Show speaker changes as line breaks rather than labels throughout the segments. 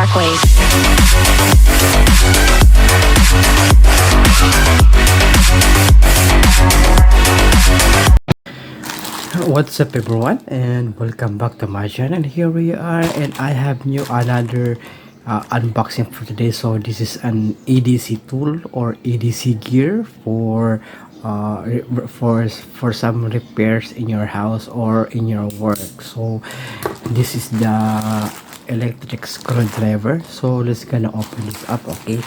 Shockwave.
What's up everyone, and welcome back to my channel. Here we are, and I have another unboxing for today. So this is an EDC tool or EDC gear for for some repairs in your house or in your work. So this is the electric screwdriver. So let's gonna open this up. Okay,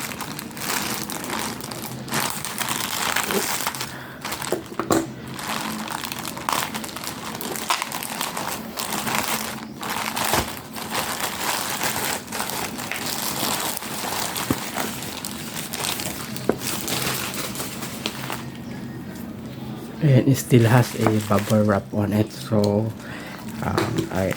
and it still has a bubble wrap on it. So I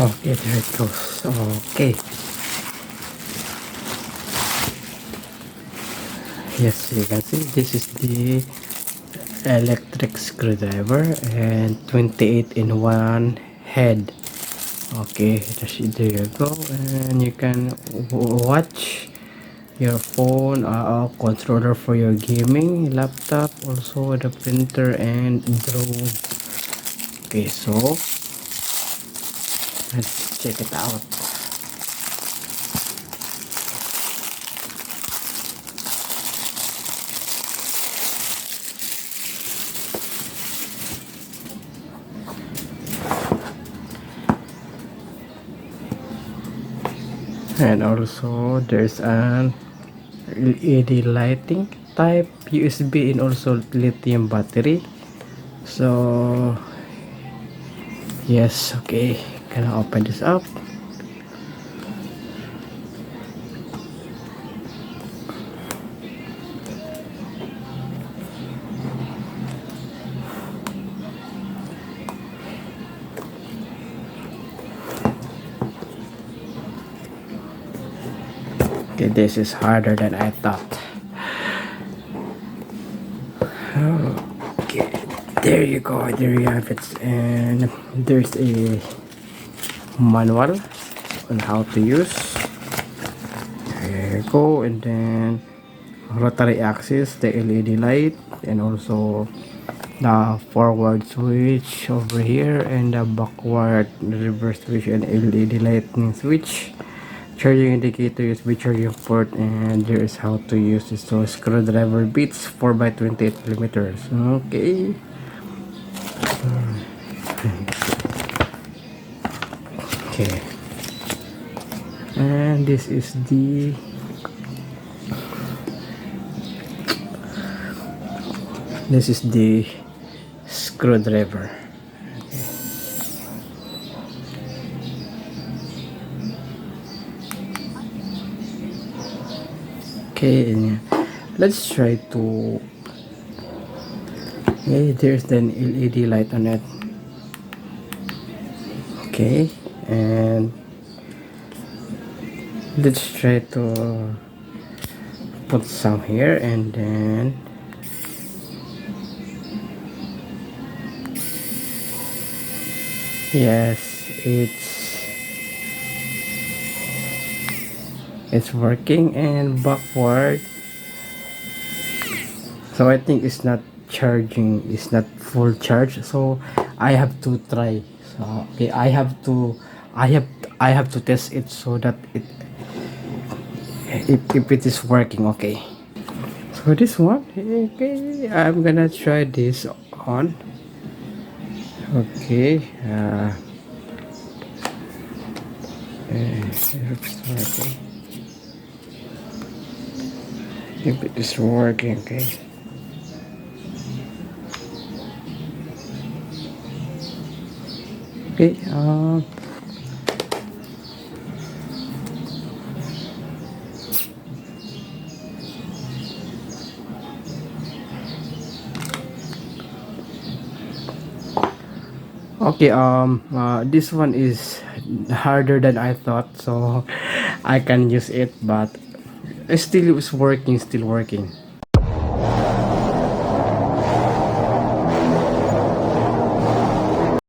okay, there it goes. Okay, yes, you can see this is the electric screwdriver and 28 in one head. Okay, there you go, and you can watch your phone, controller for your gaming laptop, also the printer and drone. Okay, so let's check it out. And also there's an LED lighting type, USB, and also lithium battery. So yes, okay, gonna open this up. Okay, this is harder than I thought. Okay, there you go, there you have it, and there's a manual on how to use. There you go, and then rotary axis, the LED light, and also the forward switch over here, and the backward reverse switch and LED lighting switch, charging indicator, USB charging port, and there is how to use this. So screwdriver bits 4 by 28 millimeters. Okay, okay, and this is the screwdriver. Okay, let's try to. Okay, there's the LED light on it. Okay, and let's try to put some here, and then yes, it's working, and backward. So I think it's not charging, it's not full charge, so I have to try. So okay, I have to test it so that if it is working. Okay, so this one, okay, I'm gonna try this on. Okay, it's working. If it is working. Okay. Okay, okay, this one is harder than I thought, so I can use it, but it still is working, still working.